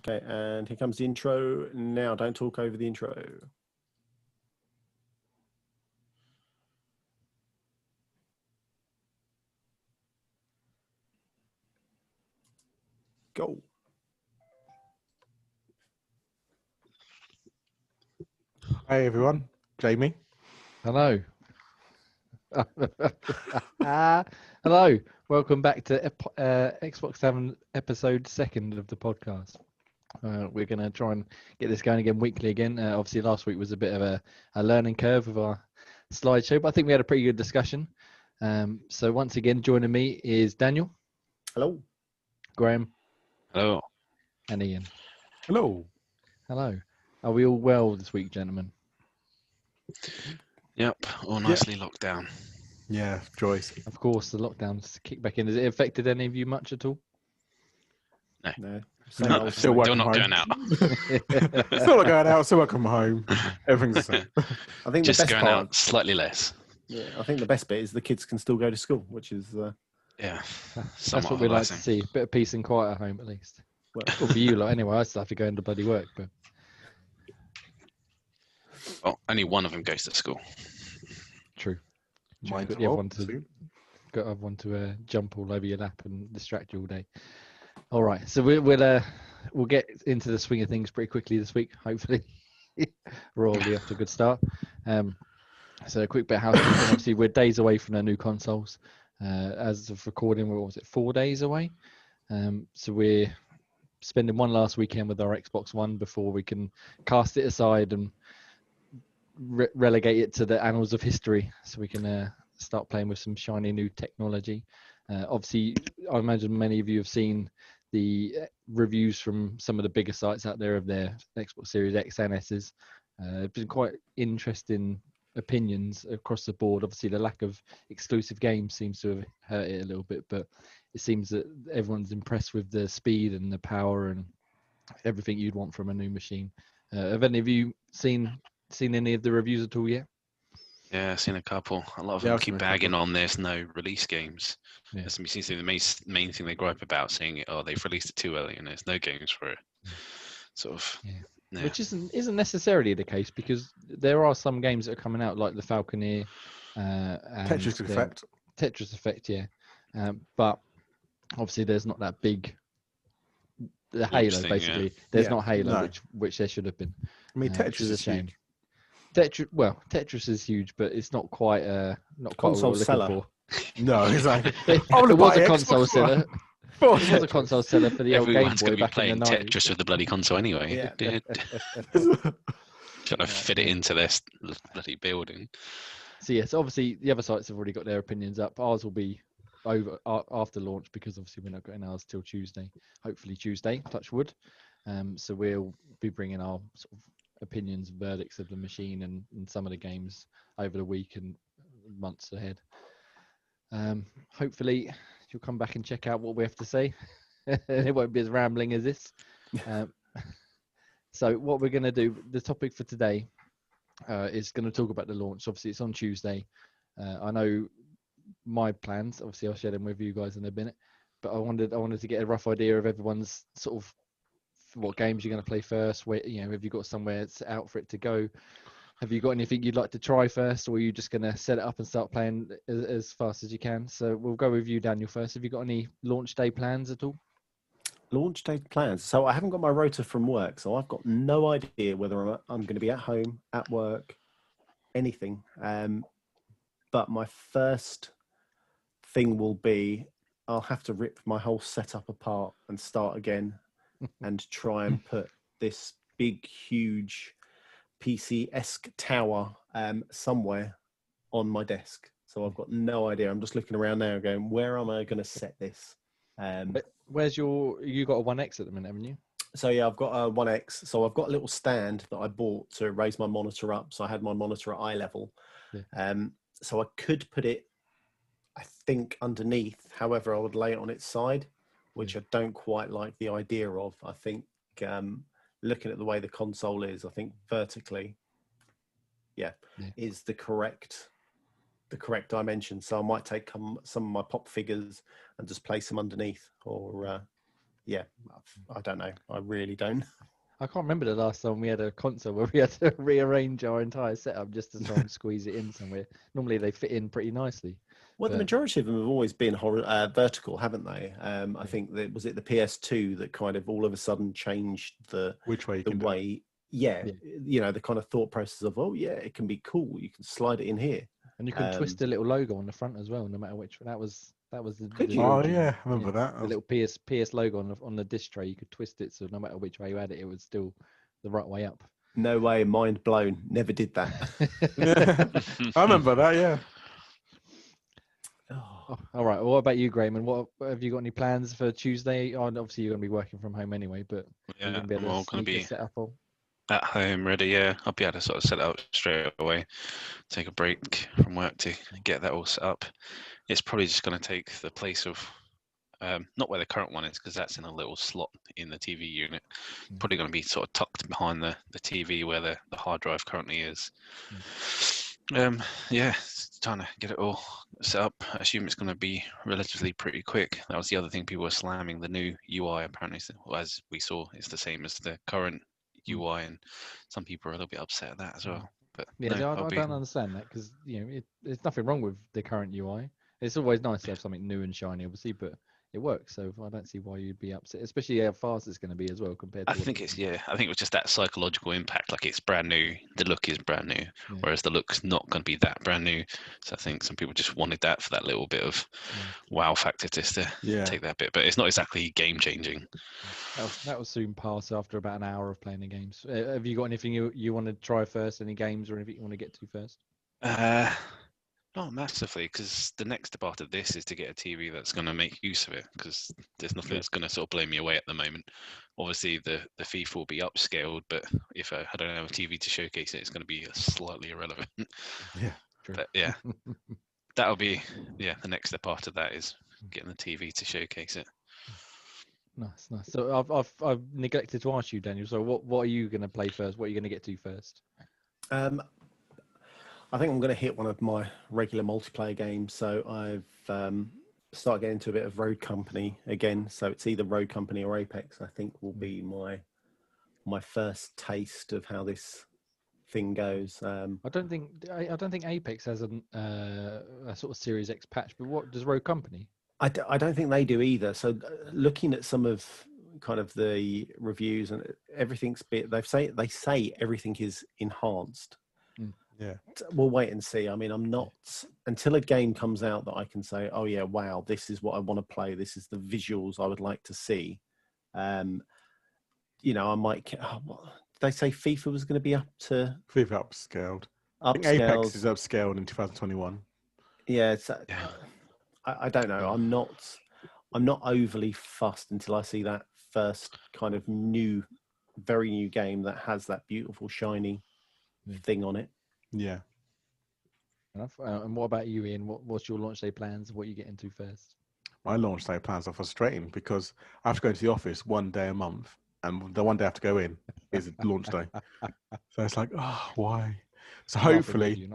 Okay, and here comes the intro. Now, don't talk over the intro. Go. Hi everyone, Jamie. Hello. Hello. Welcome back to Xbox Tavern episode 2 of the podcast. We're going to try and get this going again weekly again. Obviously, last week was a bit of a learning curve with our slideshow, but I think we had a pretty good discussion. So once again, joining me is Daniel. Hello. Graham. Hello. And Ian. Hello. Hello. Are we all well this week, gentlemen? Yep, all nicely locked down. Yeah, Joyce. Of course, the lockdown's kicked back in. Has it affected any of you much at all? No. No, Still working not home. going out. Still not going out, still working from home. Everything's the same. I think Just the best going part, out slightly less. yeah, I think the best bit is the kids can still go to school, which is Yeah, That's somewhat what of we a like to blessing. see. A bit of peace and quiet at home, at least. well, Well, for you lot, anyway. I still have to go into bloody work, but Well, only one of them goes to school. true. Mine's Got the other one to soon. jump all over your lap and distract you all day. All right, so we'll get into the swing of things pretty quickly this week. Hopefully, we're already off to a good start. So a quick bit of housekeeping. Obviously, we're days away from our new consoles. As of recording, what was it, 4 days away? So we're spending one last weekend with our Xbox One before we can cast it aside and relegate it to the annals of history, so we can start playing with some shiny new technology. Obviously, I imagine many of you have seen the reviews from some of the bigger sites out there of their Xbox Series X and S's. It's been quite interesting opinions across the board. Obviously, the lack of exclusive games seems to have hurt it a little bit, but it seems that everyone's impressed with the speed and the power and everything you'd want from a new machine. Have any of you seen any of the reviews at all yet? Yeah, I've seen a couple. A lot of Yeah, them I've seen keep a couple. bagging on there's no release games. Yeah. That seems to be the main thing they gripe about, saying, oh, they've released it too early and there's no games for it. Sort of. Yeah. Which isn't necessarily the case, because there are some games that are coming out, like the Falconeer, and Tetris Effect. Tetris Effect, yeah. But obviously, there's not that big. The Halo, thing, basically. yeah. There's Yeah, not Halo, no. which there should have been. I mean, Which Tetris is a is shame. huge. Tetris is huge, but it's not quite what Console we're looking seller. for. No, exactly. It I wanna was buy a Xbox console One. seller. It was a console seller for the old Game Everyone's Boy going to be back in playing the 90s. Tetris with the bloody console anyway. Yeah. Trying to fit it into this bloody building. So yes, obviously the other sites have already got their opinions up. Ours will be over after launch, because obviously we're not getting ours till Tuesday. Hopefully Tuesday, touch wood. So we'll be bringing our sort of opinions and verdicts of the machine and some of the games over the week and months ahead. Hopefully you'll come back and check out what we have to say. It won't be as rambling as this. So what we're going to do, the topic for today is going to talk about the launch. Obviously it's on Tuesday. I know my plans, obviously I'll share them with you guys in a minute, but I wanted to get a rough idea of everyone's sort of what games you're going to play first. Where, have you got somewhere it's out for it to go? Have you got anything you'd like to try first, or are you just going to set it up and start playing as fast as you can? So we'll go with you, Daniel, first. Have you got any launch day plans at all? Launch day plans. So I haven't got my rota from work, so I've got no idea whether I'm going to be at home, at work, anything. But my first thing will be I'll have to rip my whole setup apart and start again and try and put this big, huge PC-esque tower somewhere on my desk. So I've got no idea. I'm just looking around now going, where am I going to set this? Where's you got a 1X at the minute, haven't you? So yeah, I've got a 1X. So I've got a little stand that I bought to raise my monitor up. So I had my monitor at eye level. Yeah. So I could put it, I think, underneath. However, I would lay it on its side, which I don't quite like the idea of. I think looking at the way the console is, I think vertically, is the correct dimension. So I might take some of my pop figures and just place them underneath, or yeah, I don't know. I really don't. I can't remember the last time we had a console where we had to rearrange our entire setup just to try and squeeze it in somewhere. Normally they fit in pretty nicely. Well, the But- majority of them have always been vertical, haven't they? I think that was it the PS2 that kind of all of a sudden changed Which way you the can do it. way. Yeah, Yeah. you know, the kind of thought process of, oh yeah, it can be cool. You can slide it in here. And you can twist a little logo on the front as well, no matter which. That was Could the you? Oh original. yeah, I remember that. The little PS logo on the disc tray. You could twist it so no matter which way you had it, it was still the right way up. No way, mind blown. Never did that. Yeah. I remember that. Yeah. Oh, all right. Well, what about you, Graham? And what have you got any plans for Tuesday? Oh, and obviously you're going to be working from home anyway, but you're Yeah, going to be I'm able all to going to sneak a be setup on. at home ready. Yeah, I'll be able to sort of set it up straight away. Take a break from work to get that all set up. It's probably just going to take the place of not where the current one is, because that's in a little slot in the TV unit. Probably going to be sort of tucked behind the TV where the hard drive currently is. Yeah, trying to get it all set up. I assume it's going to be relatively pretty quick. That was the other thing people were slamming. The new UI apparently, as we saw, is the same as the current UI, and some people are a little bit upset at that as well. But Yeah, no, I don't understand that because there's nothing wrong with the current UI. It's always nice to have something new and shiny, obviously, but it works. So I don't see why you'd be upset, especially how fast it's going to be as well compared to. I think it's I think it was just that psychological impact. Like it's brand new, the look is brand new, whereas the look's not going to be that brand new. So I think some people just wanted that for that little bit of wow factor, just to take that bit. But it's not exactly game changing. That will soon pass after about an hour of playing the games. Have you got anything you want to try first? Any games or anything you want to get to first? Not massively, because the next part of this is to get a TV that's going to make use of it, because there's nothing that's going to sort of blow me away at the moment. Obviously, the FIFA will be upscaled, but if I don't have a TV to showcase it, it's going to be slightly irrelevant. Yeah, true. But yeah, that'll be the next step after that is getting the TV to showcase it. Nice. So I've neglected to ask you, Daniel. So what are you going to play first? What are you going to get to first? I think I'm going to hit one of my regular multiplayer games. So I've started getting into a bit of Road Company again. So it's either Road Company or Apex. I think will be my first taste of how this thing goes. I don't think Apex has a sort of Series X patch. But what does Road Company? I don't think they do either. So looking at some of kind of the reviews and everything's they say everything is enhanced. Yeah, we'll wait and see. I mean, I'm not until a game comes out that I can say, oh yeah, wow, this is what I want to play. This is the visuals I would like to see. I might. They say FIFA was going to be up to FIFA upscaled. I think Apex is upscaled in 2021. Yeah, it's, I don't know. I'm not overly fussed until I see that first kind of very new game that has that beautiful shiny thing on it. Yeah. Enough. And what about you, Ian? What's your launch day plans? What are you getting to first? My launch day plans are frustrating because I have to go to the office one day a month, and the one day I have to go in is launch day. So it's like, why? So hopefully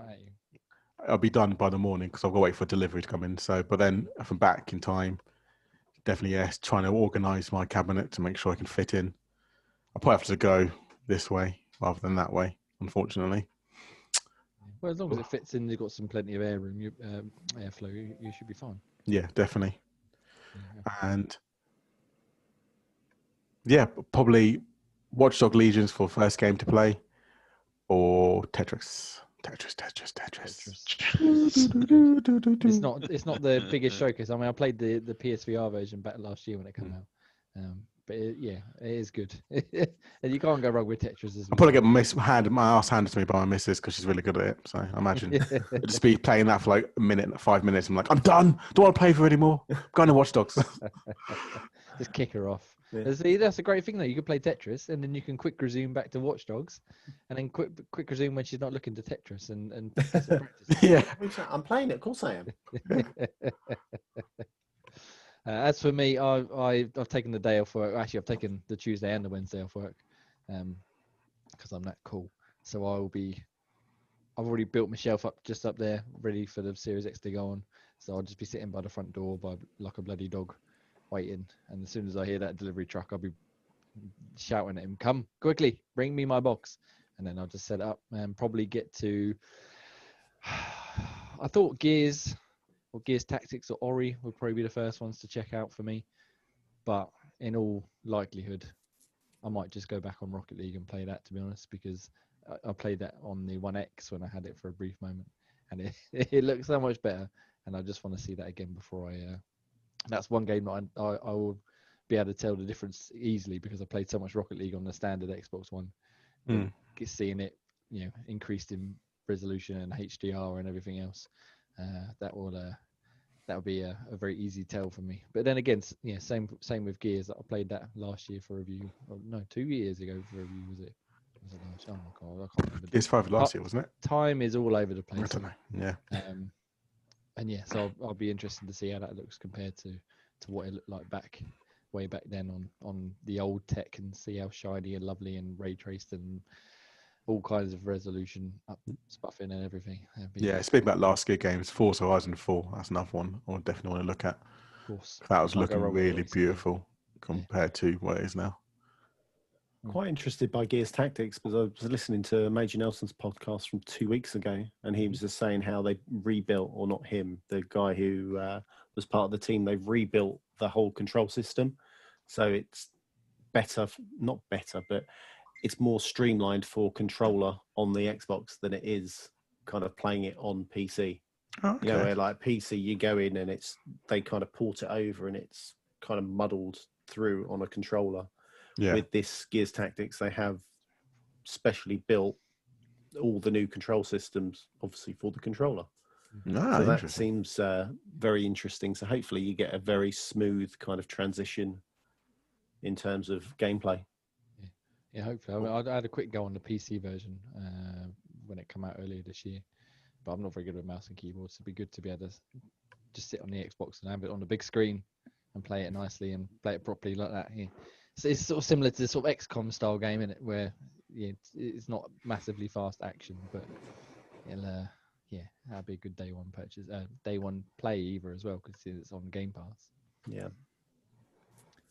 I'll be done by the morning because I've got to wait for delivery to come in. So, but then if I'm back in time, definitely trying to organise my cabinet to make sure I can fit in. I'll probably have to go this way rather than that way, unfortunately. Well, as long as it fits in, you've got plenty of airflow. You should be fine. Yeah, definitely. And probably Watch Dogs Legions for first game to play, or Tetris. It's not the biggest showcase. I mean, I played the PSVR version back last year when it came out. But it is good, and you can't go wrong with Tetris. I'll probably get my ass handed to me by my missus because she's really good at it. So I imagine I'll just be playing that for like a minute, 5 minutes. I'm like, I'm done. Don't want to play for it anymore. I'm going to Watch Dogs. Just kick her off. Yeah. See, that's a great thing though. You can play Tetris, and then you can quick resume back to Watch Dogs, and then quick resume when she's not looking to Tetris and practice. Yeah, I'm playing it. Of course I am. As for me, I've taken the day off work. Actually, I've taken the Tuesday and the Wednesday off work, because I'm that cool. So I've already built my shelf up just up there, ready for the Series X to go on. So I'll just be sitting by the front door like a bloody dog, waiting, and as soon as I hear that delivery truck, I'll be shouting at him, "Come quickly, bring me my box," and then I'll just set it up and probably get to. I thought Gears or Gears Tactics or Ori would probably be the first ones to check out for me, but in all likelihood, I might just go back on Rocket League and play that, to be honest, because I played that on the One X when I had it for a brief moment, and it looks so much better, and I just want to see that again before I. That's one game that I will be able to tell the difference easily because I played so much Rocket League on the standard Xbox One. Seeing it, increased in resolution and HDR and everything else, that will be a very easy tell for me. But then again, same with Gears. I played that last year for review. Or no, 2 years ago for review. Was it last? Oh my god, I can't remember. Gears 5 last year, wasn't it? Time is all over the place. I don't know. Yeah. And yeah, so I'll be interested to see how that looks compared to what it looked like way back then on the old tech, and see how shiny and lovely and ray traced and all kinds of resolution up spuffing and everything. Speaking about last year games, Forza Horizon 4, that's another one I definitely want to look at. Of course. That was looking really beautiful compared to what it is now. Quite interested by Gears Tactics because I was listening to Major Nelson's podcast from 2 weeks ago, and he was just saying how they rebuilt, or not him, the guy who was part of the team, they've rebuilt the whole control system. So it's better, not better, but it's more streamlined for controller on the Xbox than it is kind of playing it on PC. Oh, okay. Where like PC, you go in and they kind of port it over and it's kind of muddled through on a controller. Yeah. With this Gears Tactics, they have specially built all the new control systems, obviously for the controller. So that seems very interesting. So hopefully you get a very smooth kind of transition in terms of gameplay. Yeah, hopefully. I mean, I had a quick go on the PC version when it came out earlier this year, but I'm not very good with mouse and keyboard, so it'd be good to be able to just sit on the Xbox and have it on the big screen and play it nicely and play it properly like that. Yeah. So it's sort of similar to the sort of XCOM style game, isn't it? Where it's not massively fast action, but it'll that'll be a good day one purchase, day one play either as well, because it's on Game Pass. Yeah.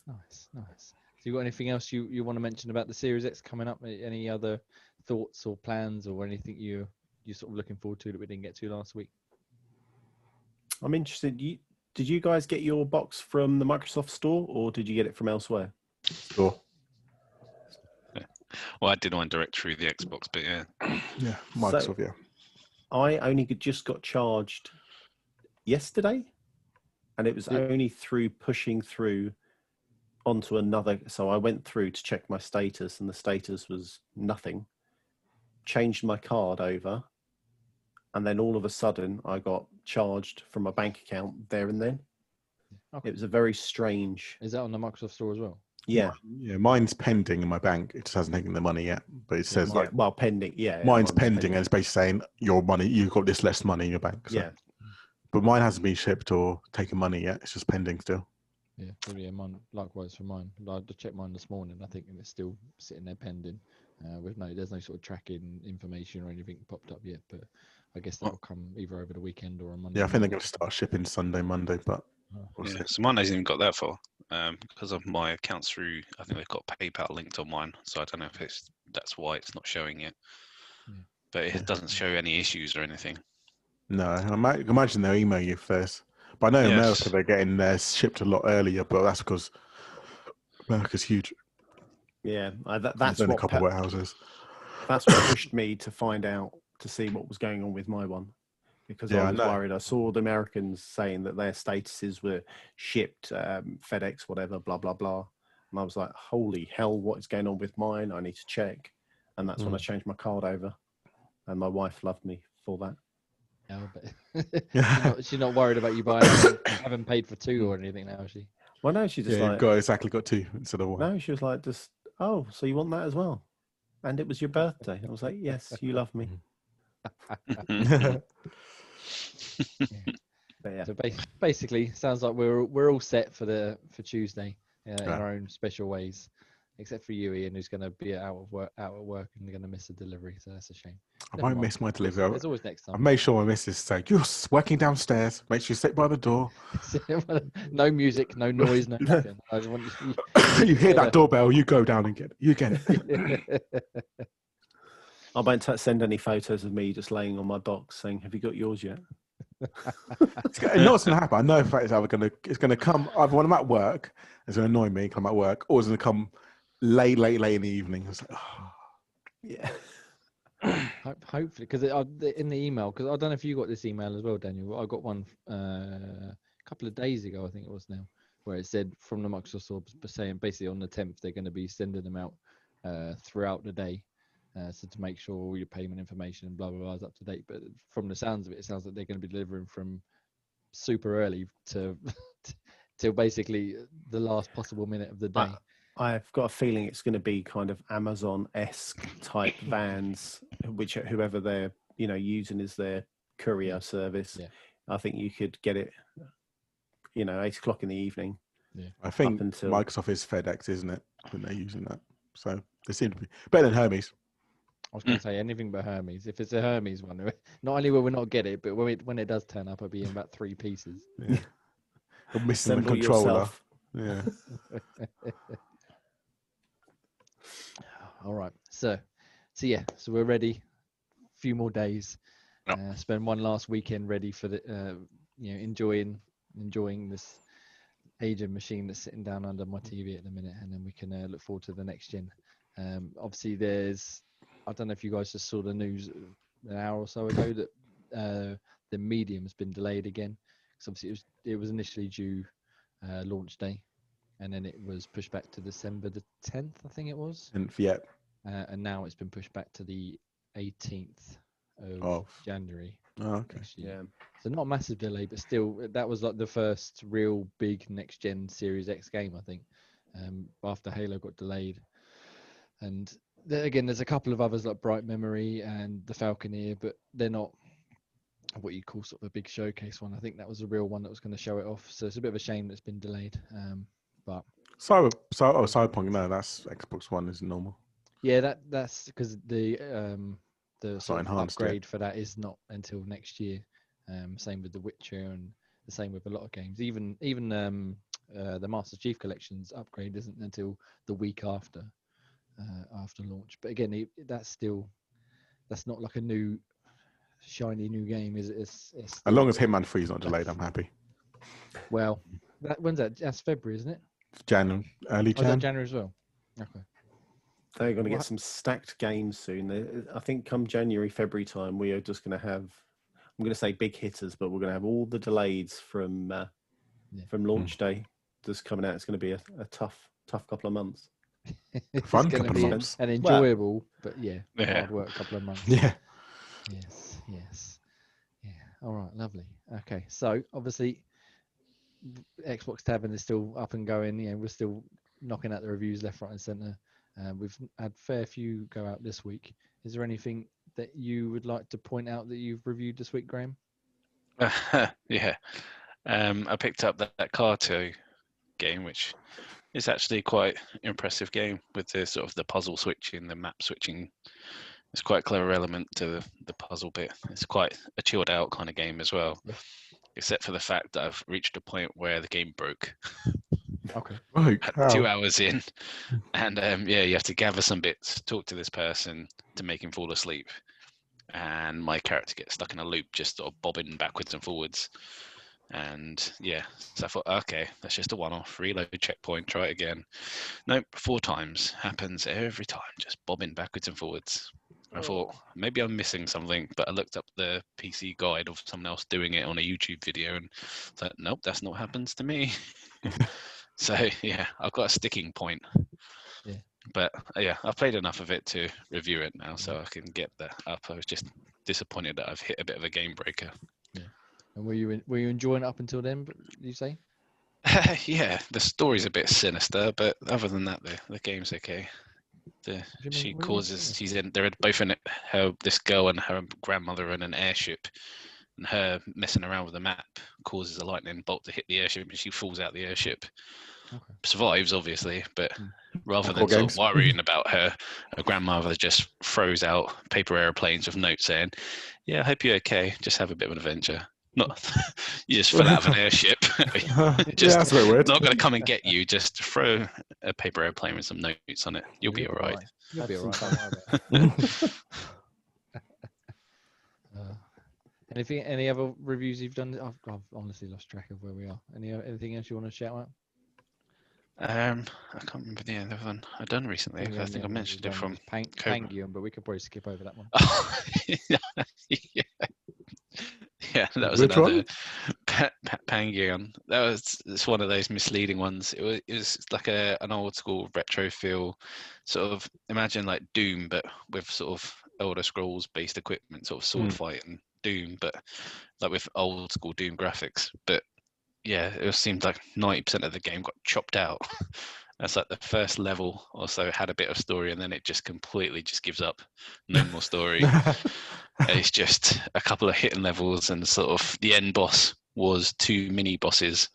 Nice. So you got anything else you want to mention about the Series X coming up? Any other thoughts or plans or anything you're sort of looking forward to that we didn't get to last week? I'm interested. Did you guys get your box from the Microsoft Store or did you get it from elsewhere? Store. Yeah. Well, I did one direct through the Xbox, but yeah. Yeah, Microsoft, so, I only just got charged yesterday, and it was only through pushing through onto another. So I went through to check my status, and the status was nothing. Changed my card over, and then all of a sudden I got charged from my bank account there and then. Okay. It was a very strange. Is that on the Microsoft Store as well? Yeah. Yeah, mine's pending in my bank. It just hasn't taken the money yet, but it says pending. Yeah. Mine's pending, and it's basically saying your money, you've got this less money in your bank. So. Yeah. But mine hasn't been shipped or taken money yet. It's just pending still. Yeah, probably mine. Likewise for mine. I checked mine this morning. I think it's still sitting there pending. There's no sort of tracking information or anything popped up yet. But I guess that'll come either over the weekend or on Monday. Yeah, I think they're going to start shipping Sunday, Monday, but. So mine hasn't even got that far because of my accounts through. I think they've got PayPal linked on mine, so I don't know if that's why it's not showing yet. Yeah. But it doesn't show any issues or anything. No, I might imagine they'll email you first. But I know in America they're getting theirs shipped a lot earlier, but that's because America's huge. Yeah, that's only a couple of warehouses. That's what pushed me to find out to see what was going on with my one. Because I was worried. I saw the Americans saying that their statuses were shipped, FedEx, whatever, blah, blah, blah. And I was like, holy hell, what is going on with mine? I need to check. And that's when I changed my card over. And my wife loved me for that. Yeah, but she's not worried about you buying haven't paid for two or anything now, is she? Well, no, she just got two instead of one. No, she was like, so you want that as well? And it was your birthday. I was like, yes, you love me. So basically, sounds like we're all set for Tuesday in our own special ways. except for you, Ian, who's going to be out at work and going to miss a delivery. So that's a shame. I Never won't mind. miss my delivery. There's always next I've time. made sure my missus say, "You're working downstairs. Make sure you sit by the door." No music, no noise, no nothing. I just want you. You hear that doorbell, you go down and get it. You get it. I won't send any photos of me just laying on my box saying, "Have you got yours yet?" You know what's going to happen? I know if it's going to come either when I'm at work, it's going to annoy me, come at work, or it's going to come late in the evening. It's like, oh. Yeah. Hopefully, because in the email, because I don't know if you got this email as well, Daniel. I got one a couple of days ago, I think it was now, where it said from the Microsoft store, saying basically on the 10th they're going to be sending them out throughout the day, so to make sure all your payment information and blah blah blah is up to date. But from the sounds of it, it sounds like they're going to be delivering from super early to till basically the last possible minute of the day. I've got a feeling it's going to be kind of Amazon-esque type vans, which whoever they're using as their courier service. Yeah. I think you could get it, 8:00 in the evening. Yeah, I think Microsoft is FedEx, isn't it? When they're using that, so they seem to be better than Hermes. I was going to say anything but Hermes. If it's a Hermes one, not only will we not get it, but when it does turn up, it'll be in about 3 pieces. Yeah. We're missing the controller. Yourself. Yeah. All right. So we're ready. A few more days. Spend one last weekend ready for the enjoying this aging machine that's sitting down under my TV at the minute, and then we can look forward to the next gen. Obviously, I don't know if you guys just saw the news an hour or so ago that the Medium's been delayed again. Because obviously it was initially due launch day, and then it was pushed back to December the 10th, I think it was. And now it's been pushed back to the 18th of January. Oh, okay. Yeah. So not a massive delay, but still, that was like the first real big next-gen Series X game, I think, after Halo got delayed. And again, there's a couple of others like Bright Memory and the Falconeer, but they're not what you call sort of a big showcase one. I think that was a real one that was going to show it off. So it's a bit of a shame that it's been delayed. But Cyberpunk, no, that's Xbox One is normal. Yeah, that's because the sort of upgrade yet. for that is not until next year. Same with The Witcher and the same with a lot of games. Even the Master Chief Collection's upgrade isn't until the week after launch. But again, that's not like a new shiny new game. It's as long as Hitman 3 is not delayed, I'm happy. Well, when's that? That's February, isn't it? Early Jan. January as well. Okay. They're going to get some stacked games soon. I think come January, February time, we are just going to have, I'm going to say big hitters, but we're going to have all the delays from launch day just coming out. It's going to be a tough couple of months. Fun couple of months. And enjoyable, but hard work couple of months. Yeah. Yes. Yeah. All right. Lovely. Okay. So obviously, Xbox Tavern is still up and going. We're still knocking out the reviews left, right, and centre. We've had fair few go out this week. Is there anything that you would like to point out that you've reviewed this week, Graham? Yeah. I picked up that Carto game, which is actually quite impressive game with the sort of the puzzle switching, the map switching. It's quite a clever element to the puzzle bit. It's quite a chilled out kind of game as well, except for the fact that I've reached a point where the game broke. Okay. Right. 2 hours in, and you have to gather some bits, talk to this person to make him fall asleep, and my character gets stuck in a loop, just sort of bobbing backwards and forwards. And so I thought, okay, that's just a one-off. Reload, checkpoint, try it again. Nope, 4 times. Happens every time, just bobbing backwards and forwards. I thought maybe I'm missing something, but I looked up the PC guide of someone else doing it on a YouTube video, and thought, nope, that's not what happens to me. So I've got a sticking point. Yeah. But I've played enough of it to review it now, so I can get that up. I was just disappointed that I've hit a bit of a game breaker. Yeah. And were you enjoying it up until then? You say? Yeah, the story's a bit sinister, but other than that, the game's okay. They're both in it. This girl and her grandmother are in an airship, and her messing around with the map causes a lightning bolt to hit the airship, and she falls out the airship. survives, obviously, but rather Core than sort games. of worrying about her grandmother just throws out paper airplanes with notes saying, "Yeah, I hope you're okay. Just have a bit of an adventure." Not you just fell out of an airship. Yeah, Just that's a bit weird. not going to come and get you. Just throw a paper airplane with some notes on it. You'll be all right. You'll be all right. Have Don't worry about it. Any other reviews you've done? I've honestly lost track of where we are. Anything else you want to shout out? I can't remember the other one I've done recently. I think I mentioned it from Pangium, but we could probably skip over that one. Yeah, that was Which another one? Pangium. It's one of those misleading ones. It was like an old school retro feel, sort of imagine like Doom, but with sort of Elder Scrolls based equipment, sort of sword fighting Doom, but like with old school Doom graphics. But yeah, it seemed like 90% of the game got chopped out. That's like the first level or so had a bit of story, and then it just completely just gives up. No more story. It's just a couple of hidden levels, and sort of the end boss was 2 mini bosses,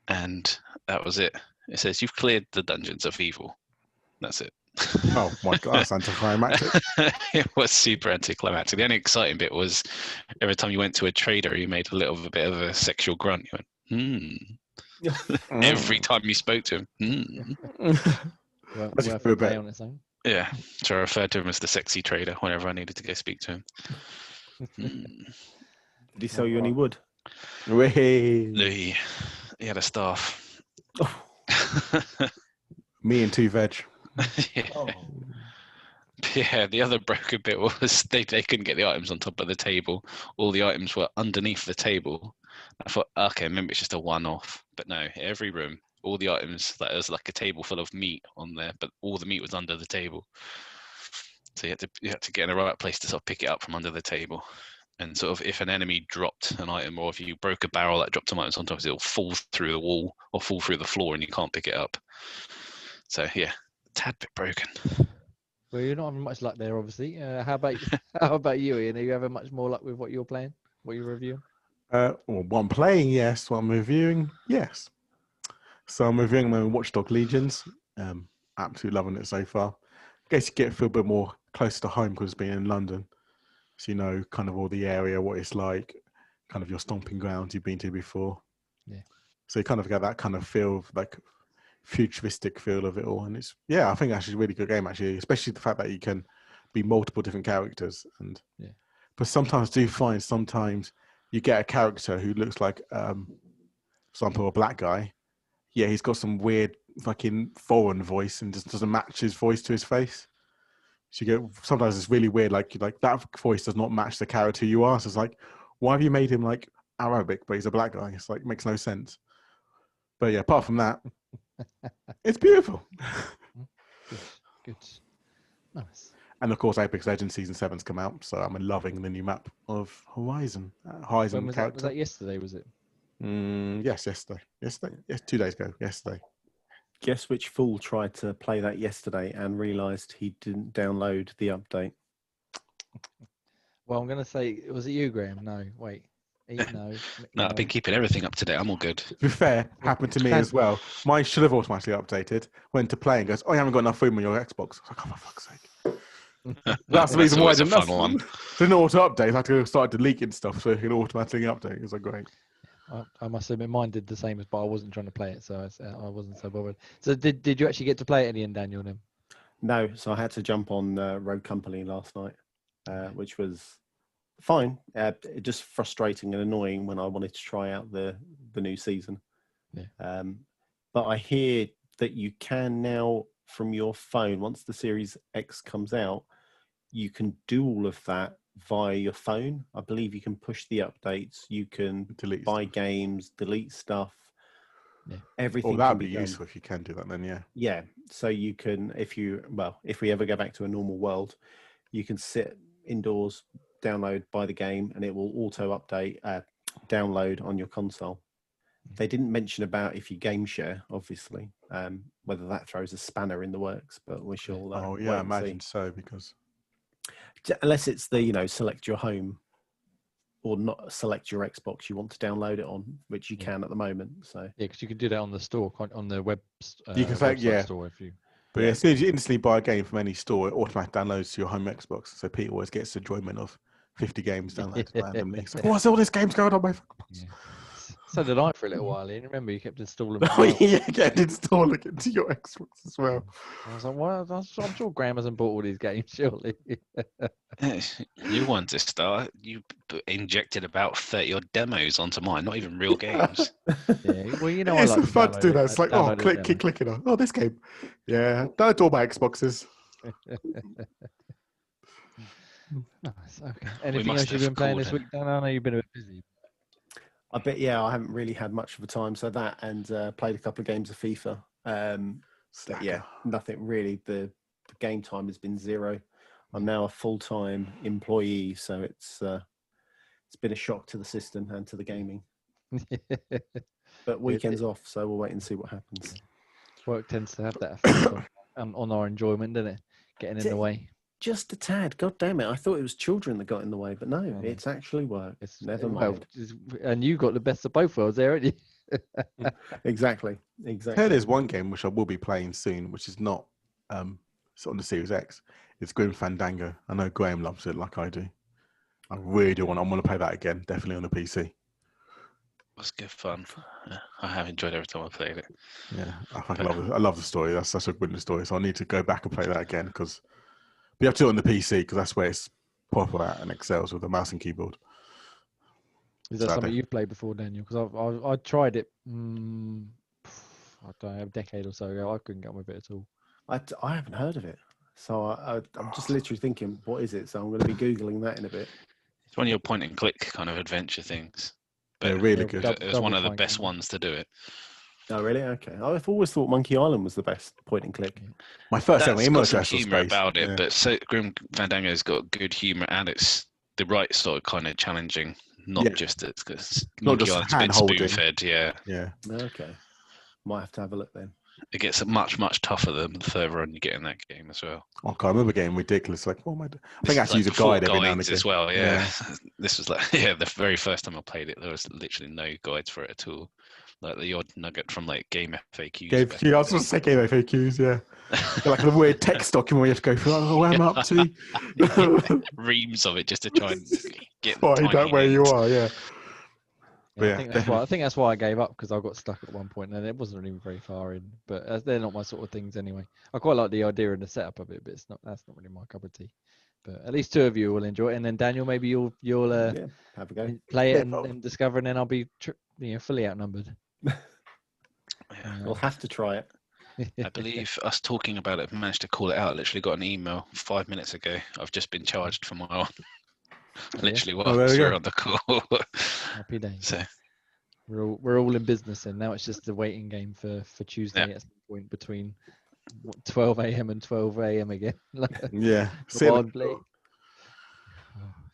and that was it. It says you've cleared the dungeons of evil. That's it. Oh my god, that's anticlimactic. It was super anticlimactic. The only exciting bit was every time you went to a trader, you made a bit of a sexual grunt. You went, every time you spoke to him. Worth a play on its own. Yeah, so I referred to him as the sexy trader whenever I needed to go speak to him. Did he sell you any wood? Whee! He had a staff. Me and 2 veg. Yeah. Yeah, the other broken bit was they couldn't get the items on top of the table. All the items were underneath the table. I thought, okay, maybe it's just a one-off. But no, every room, all the items, like there was like a table full of meat on there, but all the meat was under the table. So you had to get in the right place to sort of pick it up from under the table. And sort of if an enemy dropped an item, or if you broke a barrel that dropped some items, sometimes it'll fall through the wall or fall through the floor and you can't pick it up. So yeah, a tad bit broken. Well, you're not having much luck there, obviously. How about you, Ian? Are you having much more luck with what you're playing, what you're reviewing? Well, what I'm playing, yes. What I'm reviewing, yes. So I'm reviewing my Watchdog Legions. Absolutely loving it so far. I guess you feel a bit more close to home because being in London. So you know kind of all the area, what it's like, kind of your stomping grounds you've been to before. Yeah. So you kind of get that kind of feel, like futuristic feel of it all. And it's, yeah, I think actually a really good game, actually, especially the fact that you can be multiple different characters. And but sometimes you get a character who looks like, for example, a black guy. Yeah, he's got some weird fucking foreign voice and just doesn't match his voice to his face. So you get, sometimes it's really weird, like that voice does not match the character you are. So it's like, why have you made him like Arabic, but he's a black guy? It's like, makes no sense. But yeah, apart from that, it's beautiful. Good. Nice. And of course, Apex Legends Season 7's come out, so I'm loving the new map of Horizon. When was that? Was that yesterday, was it? Yes, yesterday. Yes, 2 days ago, yesterday. Guess which fool tried to play that yesterday and realised he didn't download the update? Well, I'm going to say, was it you, Graham? No, wait. No. No, I've been keeping everything up to date. I'm all good. To be fair, happened to me as well. Mine should have automatically updated. Went to play and goes, "Oh, you haven't got enough room on your Xbox." I was like, "Oh, for fuck's sake!" That's the reason why I didn't auto update. I had to start deleting stuff so it can automatically update. It was like great. I must admit, mine did the same, but I wasn't trying to play it, so I wasn't so bothered. So did you actually get to play it in the end, Daniel? Then? No, so I had to jump on Road Company last night, which was fine. Just frustrating and annoying when I wanted to try out the new season. Yeah. But I hear that you can now, from your phone, once the Series X comes out, you can do all of that via your phone. I believe you can push the updates, you can buy games, delete stuff. Yeah. Everything. Oh, that'd be useful if you can do that then, yeah. Yeah. So you can, if we ever go back to a normal world, you can sit indoors, download, buy the game, and it will auto update, download on your console. They didn't mention about if you game share, obviously, whether that throws a spanner in the works, but we shall. Oh yeah, I imagine so, because unless it's the select your home or not select your Xbox you want to download it on, which you can at the moment. So yeah, because you can do that on the store, on the web. You can say, website store if you. But yeah, as soon as you instantly buy a game from any store, it automatically downloads to your home Xbox. So Pete always gets the enjoyment of 50 games downloaded randomly. It's like, what's all this games going on my Xbox? Yeah. So did I for a little while. Ian. Remember, you kept installing. Oh yeah, get installing it to your Xbox as well. I was like, well, I'm sure Graham hasn't bought all these games, surely. You want to start? You injected about 30 odd demos onto mine, not even real games. Yeah, well, you know, It's I like fun to do that. It's like, oh, download keep clicking on. Oh, this game. Yeah, don't all my Xboxes. Nice. Okay. Anything else must you've have been playing called this it. week, Dan? I know you've been a bit busy. I bet, yeah, I haven't really had much of a time. So that and played a couple of games of FIFA. But yeah, nothing really. The game time has been zero. I'm now a full-time employee, so it's been a shock to the system and to the gaming. But weekends off, so we'll wait and see what happens. Work tends to have that effect on our enjoyment, doesn't it? Getting in the way. Just a tad. God damn it. I thought it was children that got in the way, but no, it's actually work. Never mind. And you got the best of both worlds there, haven't you? Exactly. There's one game which I will be playing soon, which is not it's on the Series X. It's Grim Fandango. I know Graham loves it like I do. I really do want to play that again, definitely on the PC. It was good fun. I have enjoyed every time I played it. Yeah, I love the story. That's such a brilliant story. So I need to go back and play that again because you have to do it on the PC because that's where it's proper at and excels with the mouse and keyboard. Is that something you've played before, Daniel? Because I tried it. I don't know, a decade or so ago. I couldn't get on with it at all. I haven't heard of it, so I'm just literally thinking, what is it? So I'm going to be googling that in a bit. It's one of your point and click kind of adventure things. But they're really good. It was one of the best ones to do it. Oh, really? Okay. I've always thought Monkey Island was the best point and click. My first ever email got address some was humour Space. about it, Yeah. but Grim Fandango's got good humour and it's the right sort of kind of challenging, not just it's not Monkey just Island's a bit hand-holding. spoon-fed, Yeah. Okay. Might have to have a look then. It gets much tougher the further on you get in that game as well. Okay, I remember getting ridiculous. Like, what am I doing? I think This I is actually use a before guide every now and guides again. as well. Yeah. This was like the very first time I played it, there was literally no guides for it at all. Like the odd nugget from like Game FAQs. I was going to say Game FAQs, yeah. Like a weird text document where you have to go through, where am I up to? Reams of it just to try and get Find out where you are, yeah. Yeah, I think that's why I gave up because I got stuck at one point and it wasn't even very far in. But they're not my sort of things anyway. I quite like the idea and the setup of it, but that's not really my cup of tea. But at least two of you will enjoy it, and then Daniel, maybe you'll have a go, play it and discover, and then I'll be fully outnumbered. We'll have to try it. I believe us talking about it managed to call it out. I literally got an email 5 minutes ago. I've just been charged for my own. Literally whilst we're on the call. Happy days. So we're all in business, and now it's just the waiting game for Tuesday at some point between 12 a.m. and 12 a.m. again. Yeah.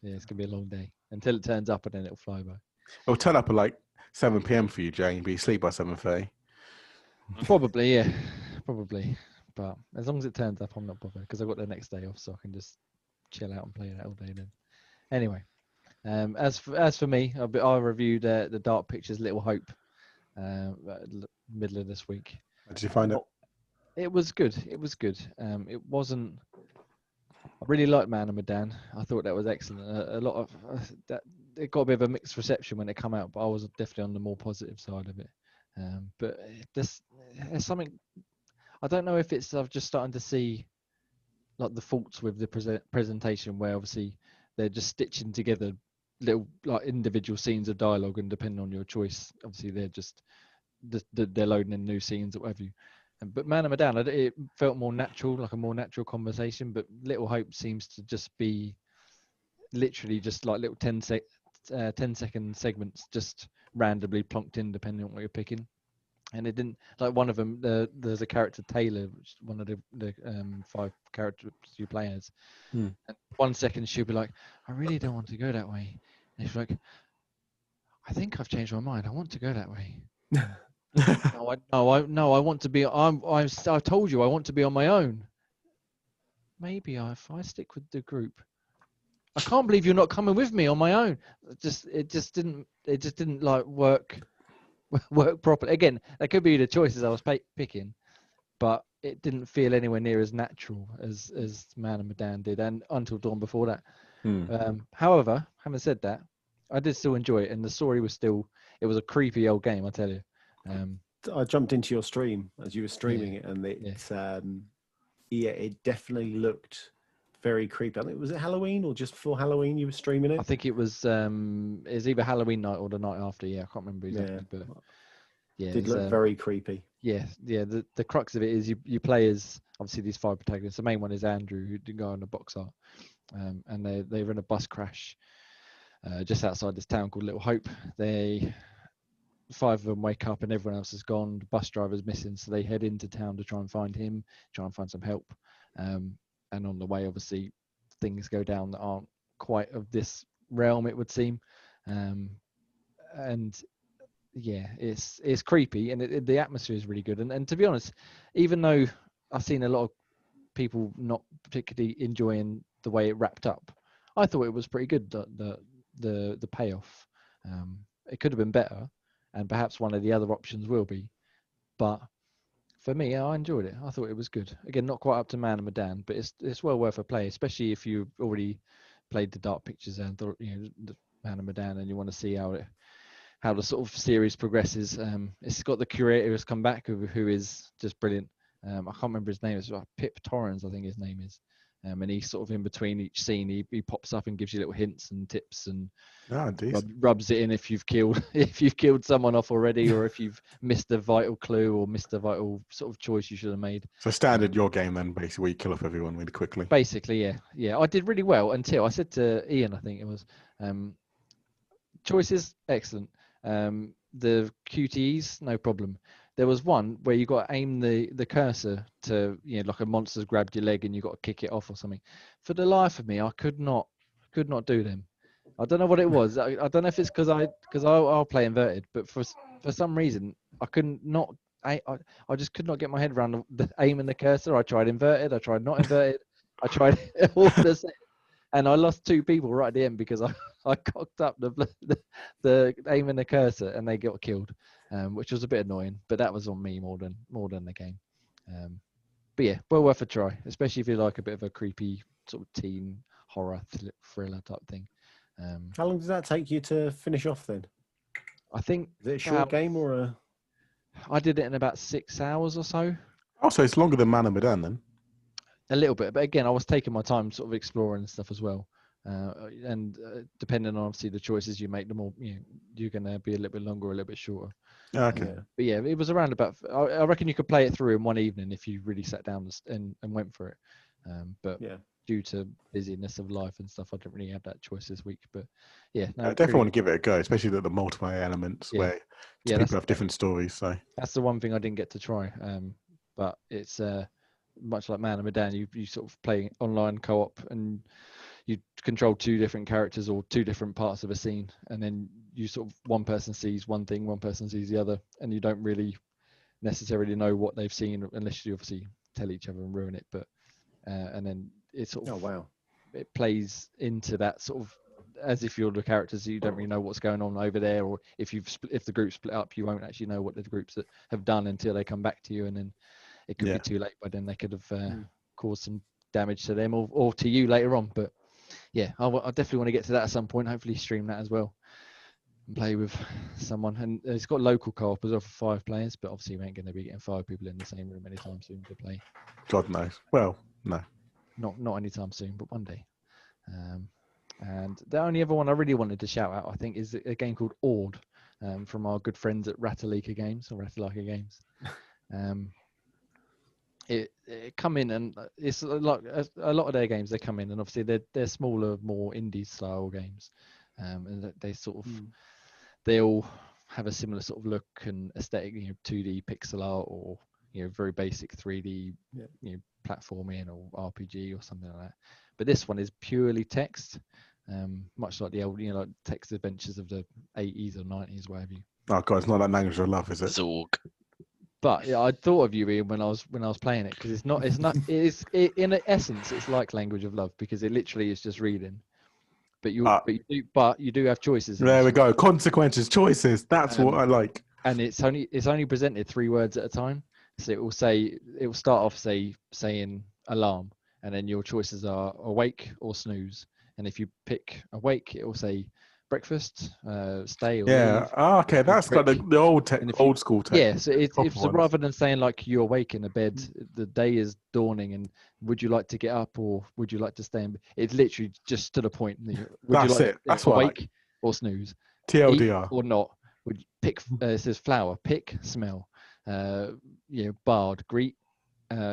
Yeah, it's gonna be a long day until it turns up, and then it'll fly by. It'll turn up at like 7 p.m. for you, Jay, and be asleep by 7:30. Probably, yeah, probably. But as long as it turns up, I'm not bothered because I've got the next day off, so I can just chill out and play that all day then. Anyway, as for me, I reviewed the Dark Pictures Little Hope middle of this week. How did you find it? It was good. It wasn't. I really liked Man of Medan. I thought that was excellent. A lot of that. It got a bit of a mixed reception when it came out, but I was definitely on the more positive side of it. But there's something. I don't know if it's. I've just starting to see like the faults with the presentation, where obviously they're just stitching together little like individual scenes of dialogue, and depending on your choice, obviously they're loading in new scenes or whatever. But Man of Medan, it felt more natural, like a more natural conversation. But Little Hope seems to just be literally just like little 10-second segments, just randomly plonked in, depending on what you're picking. And it didn't, like one of them, there's a character, Taylor, which is one of the 5 characters you play as. And 1 second she'll be like, I really don't want to go that way. And she's like, I think I've changed my mind. I want to go that way. No, I want to be, I told you I want to be on my own. Maybe if I stick with the group. I can't believe you're not coming with me on my own. It just didn't like work properly. Again, that could be the choices I was picking, but it didn't feel anywhere near as natural as Man and Medan did, and Until Dawn before that. However, having said that, I did still enjoy it, and the story was it was a creepy old game, I tell you. I jumped into your stream as you were streaming it, and it definitely looked very creepy. I think, was it Halloween or just before Halloween you were streaming it? I think it was either Halloween night or the night after. Yeah, I can't remember exactly, but yeah, it did look very creepy. Yeah. The crux of it is you play as obviously these 5 protagonists. The main one is Andrew, who did go on the box art, and they're in a bus crash just outside this town called Little Hope. 5 of them wake up and everyone else is gone. The bus driver's missing, so they head into town to try and find him, try and find some help. And on the way, obviously, things go down that aren't quite of this realm, it would seem. And yeah, it's creepy, and the atmosphere is really good. And to be honest, even though I've seen a lot of people not particularly enjoying the way it wrapped up, I thought it was pretty good. The payoff. It could have been better, and perhaps one of the other options will be, but for me, I enjoyed it. I thought it was good. Again, not quite up to Man and Medan, but it's well worth a play, especially if you've already played the Dark Pictures and the Man and Medan, and you want to see how the sort of series progresses. It's got the curator has come back, who is just brilliant. I can't remember his name. It's Pip Torrens, I think his name is. And he's sort of in between each scene. He pops up and gives you little hints and tips and rubs it in if you've killed someone off already, or if you've missed a vital clue or missed a vital sort of choice you should have made. So standard your game then, basically, where you kill off everyone really quickly. Basically, yeah. I did really well until I said to Ian, I think it was, choices excellent. The QTEs, no problem. There was one where you got to aim the cursor to, like a monster's grabbed your leg and you got to kick it off or something. For the life of me, I could not do them. I don't know what it was. I don't know if it's because I'll play inverted, but for some reason I couldn't not. I just could not get my head around the aim and the cursor. I tried inverted. I tried not inverted. I tried all the same, and I lost 2 people right at the end because I cocked up the aim and the cursor and they got killed. Which was a bit annoying, but that was on me more than the game. But yeah, well worth a try, especially if you like a bit of a creepy sort of teen horror thriller type thing. How long does that take you to finish off then? I think is it a short game or a? I did it in about 6 hours or so. Oh, so it's longer than Man and Medan then? A little bit, but again, I was taking my time, sort of exploring and stuff as well. And depending on obviously the choices you make, the more you're going to be a little bit longer or a little bit shorter. Okay. But yeah, it was around about. I reckon you could play it through in one evening if you really sat down and went for it. But due to busyness of life and stuff, I didn't really have that choice this week. But yeah, no, I definitely want to give it a go, especially the multiplayer elements where people have different stories. So that's the one thing I didn't get to try. But it's much like Man and Medan, you sort of play online co-op and you control 2 different characters or 2 different parts of a scene, and then you sort of one person sees one thing, one person sees the other, and you don't really necessarily know what they've seen unless you obviously tell each other and ruin it. But and then it sort of it plays into that sort of as if you're the characters, you don't really know what's going on over there, or if the group split up, you won't actually know what the groups have done until they come back to you, and then it could be too late by then. They could have caused some damage to them or to you later on. But yeah, I definitely want to get to that at some point. Hopefully stream that as well and play with someone. And it's got local co-op as well for 5 players, but obviously we ain't going to be getting 5 people in the same room anytime soon to play. God knows. Well, no. Not anytime soon, but one day. And the only other one I really wanted to shout out, I think, is a game called Ord from our good friends at Ratalika Games. It come in, and it's like a lot of their games. They come in, and obviously they're smaller, more indie style games, and they sort of they all have a similar sort of look and aesthetic. 2D pixel art, or very basic 3D, platforming or RPG or something like that. But this one is purely text, much like the old, like text adventures of the 80s or 90s, whatever. Oh God, it's not like Language of Love, is it? Zorg. But yeah, I thought of you, Ian, when I was playing it, because in essence it's like Language of Love, because it literally is just reading. but you do have choices. There we go. Consequences, choices. That's what I like. And it's only presented 3 words at a time. So it will start off saying alarm, and then your choices are awake or snooze. And if you pick awake, it will say breakfast, stay or leave. Okay, that's like the old school tech. Yeah, so so rather than saying like you're awake in a bed, the day is dawning, and would you like to get up or would you like to stay in bed? It's literally just to the point. That's what awake or snooze, TLDR eat or not. Would you pick? It says flower, pick, smell, bard, greet,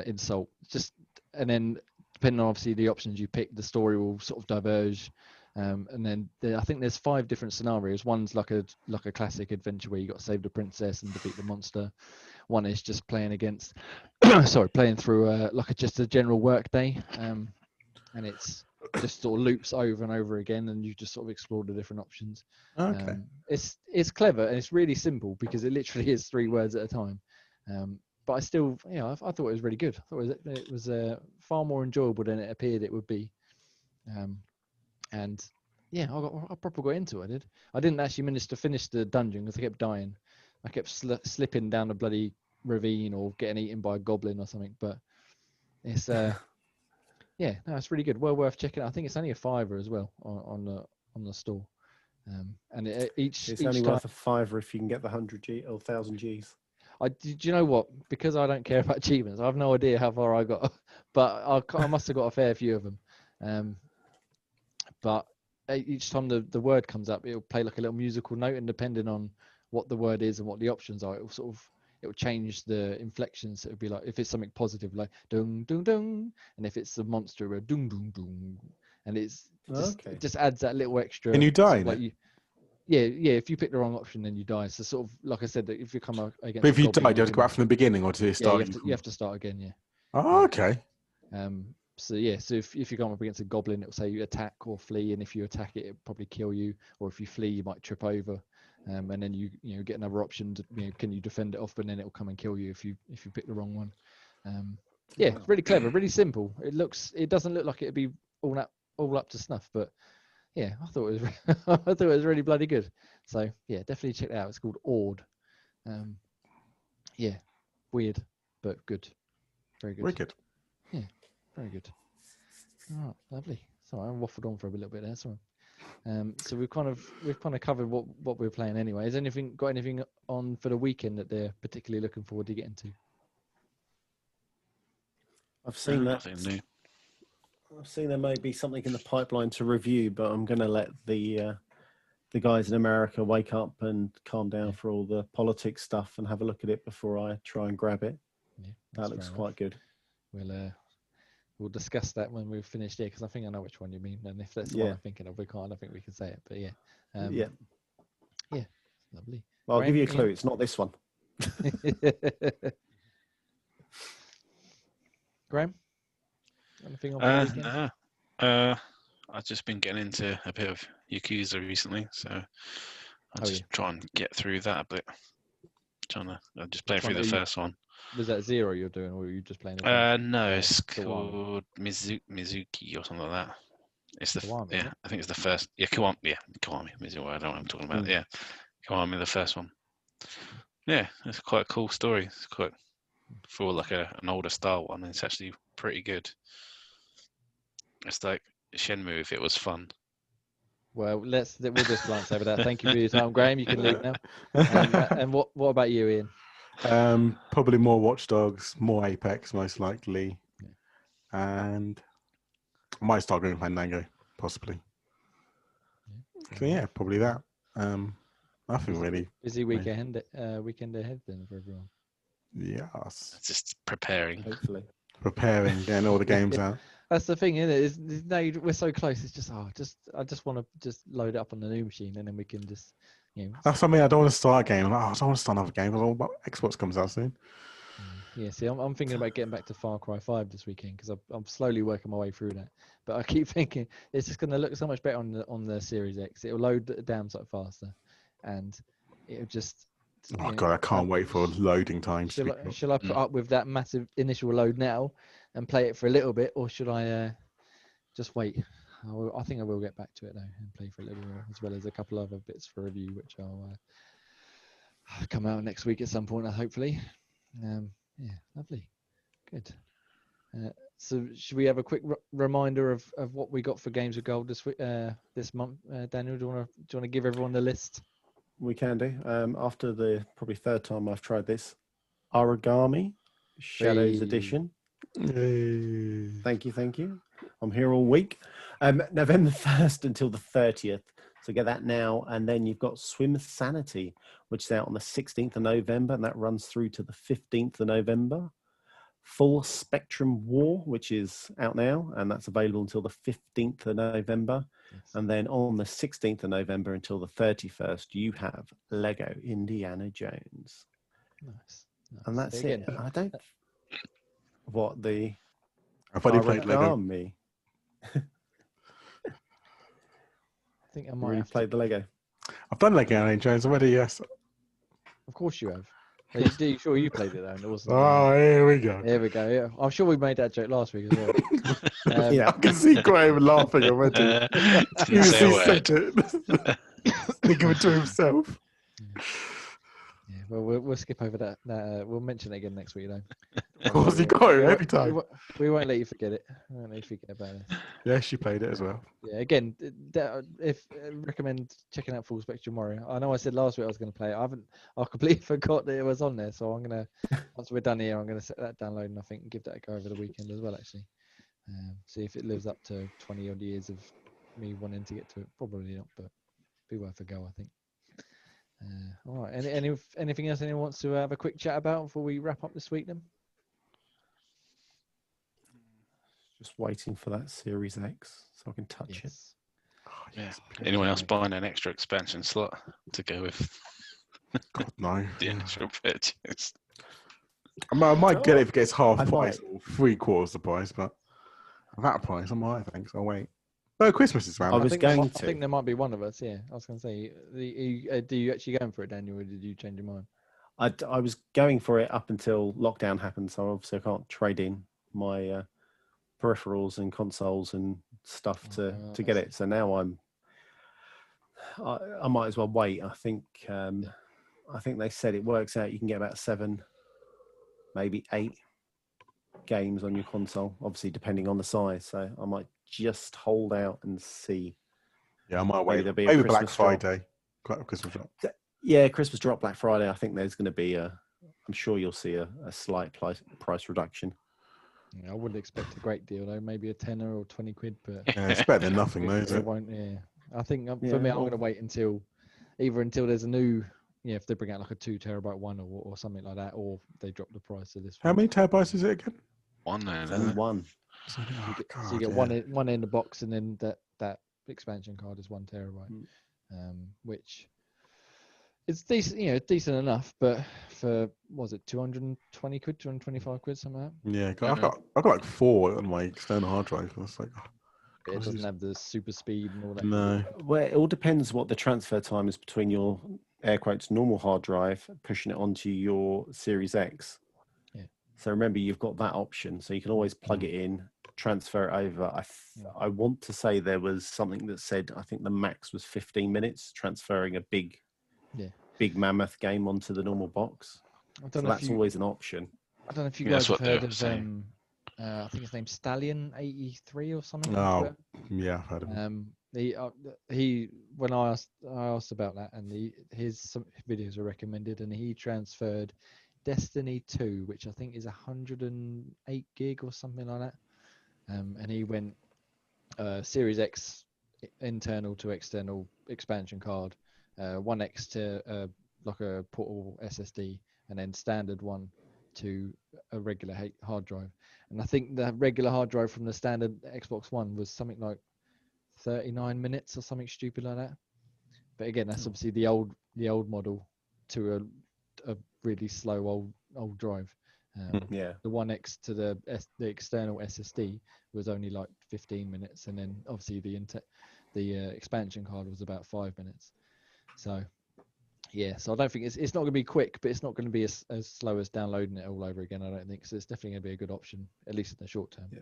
insult. Just and then depending on obviously the options you pick, the story will sort of diverge. And then I think there's 5 different scenarios. One's like a classic adventure where you got to save the princess and defeat the monster. One is just playing against, playing through just a general work day, and it's just sort of loops over and over again, and you just sort of explore the different options. Okay, it's clever and it's really simple because it literally is 3 words at a time. But I still, I thought it was really good. I thought it was far more enjoyable than it appeared it would be. And yeah, I proper got into it. I didn't actually manage to finish the dungeon because I kept dying. I kept slipping down a bloody ravine or getting eaten by a goblin or something. But it's it's really good. Well worth checking out. I think it's only a £5 as well on the store. And it's only worth a £5 if you can get the 100 G or 1000 Gs. Do you know what? Because I don't care about achievements, I have no idea how far I got, but I must have got a fair few of them. But each time the word comes up, it'll play like a little musical note, and depending on what the word is and what the options are, it'll change the inflections. So it'll be like if it's something positive, like dung dung dung, and if it's a monster, a dung dung dung, and it just adds that little extra. And you die. Yeah. If you pick the wrong option, then you die. So sort of like I said, that if you come against, but if you die, do you have to go back from the beginning, or do you start? You have to start again. Yeah. Oh, okay. So if you come up against a goblin, it'll say you attack or flee, and if you attack it, it'll probably kill you, or if you flee, you might trip over, and then you get another option. Can you defend it off, and then it'll come and kill you if you pick the wrong one. It's really clever, really simple. It doesn't look like it'd be all up to snuff, but yeah, I thought it was really bloody good. So yeah, definitely check it out. It's called Ord. Weird, but good, very good. Wicked. Yeah, very good. All right, lovely. Sorry, I waffled on for a little bit there. Sorry. So we've kind of covered what we're playing anyway. Has got anything on for the weekend that they're particularly looking forward to getting to? I've seen that. I've seen there may be something in the pipeline to review, but I'm going to let the guys in America wake up and calm down for all the politics stuff and have a look at it before I try and grab it. Yeah, that looks quite good. We'll discuss that when we've finished here, because I think I know which one you mean, and if that's what I'm thinking of, I don't think we can say it, but yeah. Lovely. Well, I'll give you a clue. It's not this one. Graham? Anything on No. I've just been getting into a bit of Yakuza recently, so I'll just try and get through that a bit. I'm just playing through the first one. Was that Zero you're doing, or were you just playing? No, it's called Mizuki or something like that. It's Kiwami, I think it's the first. Yeah, Kiwami. Yeah, Kiwami. Mizuki. I don't know what I'm talking about. Yeah, Kiwami, the first one. Yeah, it's quite a cool story. It's quite for like an older style one. It's actually pretty good. It's like Shenmue if it was fun. Well, we'll just glance over that. Thank you for your time, Graham. You can leave now. And what about you, Ian? Probably more Watch Dogs, more Apex, most likely, and I might start going Fandango, possibly. So yeah, probably that. Nothing really. Busy weekend ahead then for everyone. Yes. Just preparing. Hopefully. Preparing, getting all the games out. That's the thing, isn't it? No, we're so close. It's just, I just want to just load it up on the new machine, and then we can just, That's something I don't want to start a game. I don't want to start another game. Xbox comes out soon. Yeah, see, I'm thinking about getting back to Far Cry 5 this weekend because I'm slowly working my way through that. But I keep thinking it's just going to look so much better on the Series X. It'll load down so faster, and it'll just. Oh God, I can't wait for loading times. Shall I put up with that massive initial load now and play it for a little bit, or should I just wait? I think I will get back to it though and play for a little while, as well as a couple other bits for review, which I'll come out next week at some point, hopefully. Yeah, lovely, good. So should we have a quick reminder of what we got for Games of Gold this month? Daniel, do you want to give everyone the list? We can do. After the probably third time I've tried this, Origami Shadows Edition. Yay. Thank you. I'm here all week. November 1st until the 30th. So get that now. And then you've got Swim Sanity, which is out on the 16th of November, and that runs through to the 15th of November. Full Spectrum War, which is out now, and that's available until the 15th of November. Yes. And then on the 16th of November until the 31st, you have Lego Indiana Jones. Nice. And that's it. I don't... What the... I've already played Lego. Me. I think I might have played the Lego. I've done Lego Indiana Jones already, yes. Of course you have. Are you sure you played it though? And it wasn't. Here we go. Here we go. Yeah, I'm sure we made that joke last week as well. Yeah, I can see Graham laughing already. He said it. Thinking it to himself. Yeah, well, we'll skip over that. We'll mention it again next week, though. Of course, you got it every time. We won't let you forget it. We won't let you forget about it. Yeah, she played it as well. Yeah, again, recommend checking out Full Spectrum Warrior. I know I said last week I was going to play it. I completely forgot that it was on there. So I'm gonna, once we're done here, I'm gonna set that download and I think give that a go over the weekend as well. Actually, see if it lives up to 20 odd years of me wanting to get to it. Probably not, but be worth a go, I think. All right. Anything else anyone wants to have a quick chat about before we wrap up this week then? Just waiting for that Series X so I can touch it. Oh, yes. Anyone else buying an extra expansion slot to go with? God, no. The actual purchase. I might get it if it gets half price or 3/4 the price, but at that price, I might, I think. So I'll wait. No, Christmas is around. I think there might be one of us, yeah. I was going to say, do you actually going for it, Daniel, or did you change your mind? I was going for it up until lockdown happened, so obviously I can't trade in my peripherals and consoles and stuff to get it. So now I might as well wait. I think they said it works out. You can get about 7, maybe 8 games on your console, obviously depending on the size. So I might just hold out and see. Yeah, I might wait. Maybe Black Friday, Christmas drop. Yeah, Christmas drop, Black Friday. I think there's going to be I'm sure you'll see a slight price reduction. Yeah, I wouldn't expect a great deal though. Maybe a tenner or 20 quid, but yeah, it's better than nothing, though, isn't it? Won't. Yeah, I think for me, I'm going to wait until there's a new. Yeah, if they bring out like a 2 terabyte one or something like that, or they drop the price of this. How many terabytes is it again? One. Only one. So you get one in the box, and then that expansion card is 1 terabyte, which is decent, decent enough. But for was it 220 quid, 225 quid, something like that? Yeah, I got like 4 on my external hard drive. So it's like, it doesn't have the super speed and all that. No. Well, it all depends what the transfer time is between your air quotes normal hard drive pushing it onto your Series X. Yeah. So remember, you've got that option, so you can always plug it in, transfer it over. I want to say there was something that said I think the max was 15 minutes transferring a big mammoth game onto the normal box. So that's always an option. I don't know if you guys have heard of I think his name's Stallion 83 or something. Oh, yeah, I've heard of him. He when I asked about that, and his videos were recommended, and he transferred Destiny 2, which I think is 108 gig or something like that. And he went Series X internal to external expansion card, 1X to like a portable SSD, and then standard one to a regular hard drive. And I think the regular hard drive from the standard Xbox One was something like 39 minutes or something stupid like that. But again, that's obviously the old model to a really slow old drive. The 1X to the external SSD was only like 15 minutes, and then obviously the expansion card was about 5 minutes. So so I don't think it's not going to be quick, but it's not going to be as slow as downloading it all over again, I don't think. So it's definitely going to be a good option, at least in the short term. Yeah.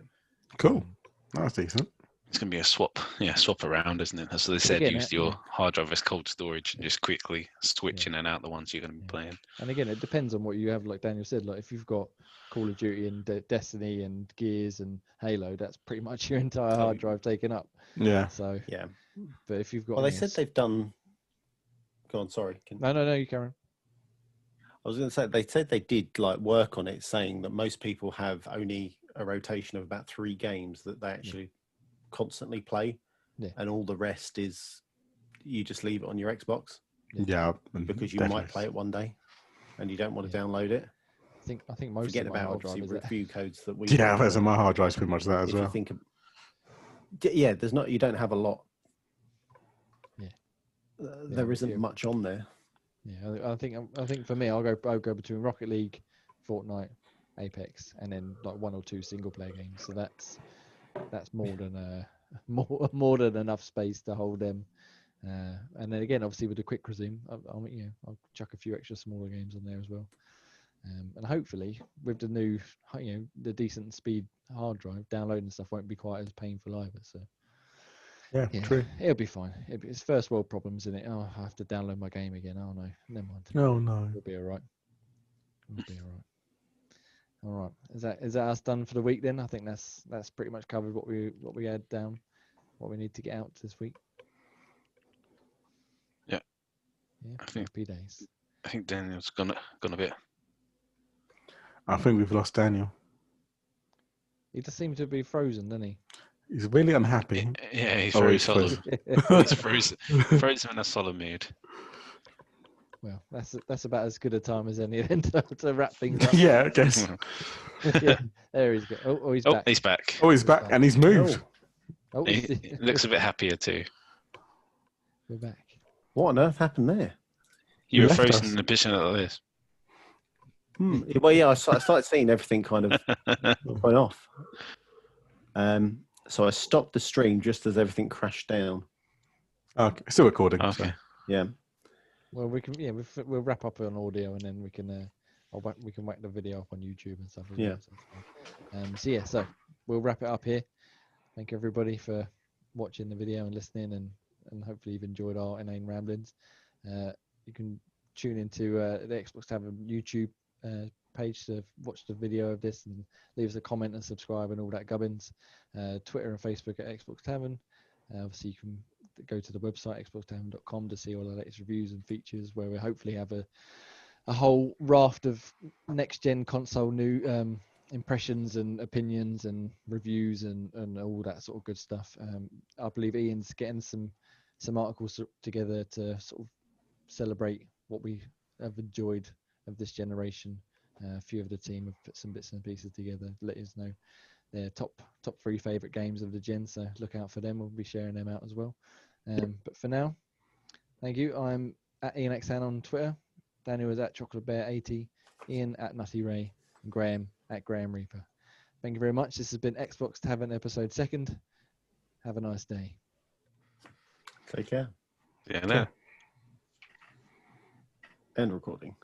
Cool. That's decent. It's going to be a swap around, isn't it? As they said, again, use your hard drive as cold storage and just quickly switch in and out the ones you're going to be playing. And again, it depends on what you have. Like Daniel said, like if you've got Call of Duty and Destiny and Gears and Halo, that's pretty much your entire hard drive taken up. Yeah. So Yeah. but if you've got, Well, they said they've done. Go on, sorry. No, you carry on. I was going to say they said they did like work on it, saying that most people have only a rotation of about 3 games that they actually constantly play, and all the rest is you just leave it on your Xbox. Yeah, because you might play it one day, and you don't want to download it. I think most forget of my about hard obviously drive is review codes that we. Yeah, there's my hard drive's pretty much that as if well. You think there's not. You don't have a lot. Yeah, there isn't much on there. Yeah, I think for me, I'll go between Rocket League, Fortnite, Apex, and then like 1 or 2 single player games. So that's more than more than enough space to hold them. And then again, obviously with the quick resume, I'll chuck a few extra smaller games on there as well. And hopefully with the new, the decent speed hard drive, downloading stuff won't be quite as painful either. So yeah, true. It'll be fine. It's first world problems, isn't it? Oh, I have to download my game again. Oh no, never mind. No. We'll be all right. We'll be all right. All right. Is that us done for the week then? I think that's pretty much covered what we had down, what we need to get out this week. Yeah. Yeah. I think Happy days. I think Daniel's gone a bit. I think we've lost Daniel. He just seems to be frozen, doesn't he? He's really unhappy. Yeah, he's very solid. He's frozen in a solid mood. Well, that's about as good a time as any then to wrap things up. Yeah, I guess. Yeah, there he's go. Oh, he's back. He's back. Oh, he's back, and he's moved. Oh, He looks a bit happier too. We're back. What on earth happened there? You were left frozen us. in a position like this. Well, yeah, I started seeing everything kind of going off. So I stopped the stream just as everything crashed down. Okay, still recording. Okay. So. Yeah. Well, we can. Yeah, we'll wrap up on audio, and then we can. We can whack the video up on YouTube and stuff. As Yeah. well, so it's fine. So we'll wrap it up here. Thank everybody for watching the video and listening, and hopefully you've enjoyed our inane ramblings. You can tune into the Xbox Tavern YouTube page to watch the video of this and leave us a comment and subscribe and all that gubbins. Twitter and Facebook at Xbox Tavern. Obviously, you can go to the website xboxtavern.com to see all the latest reviews and features, where we hopefully have a whole raft of next gen console new impressions and opinions and reviews and all that sort of good stuff. I believe Ian's getting some articles together to sort of celebrate what we have enjoyed of this generation. A few of the team have put some bits and pieces together, let us know their top 3 favorite games of the gen, so look out for them. We'll be sharing them out as well. But for now, thank you. I'm at Ian Xan on Twitter. Daniel is at Chocolate Bear 80, Ian at Nutty Ray, and Graham at Graham Reaper. Thank you very much. This has been Xbox Tavern episode 2. Have a nice day. Take care. Yeah, no. End recording.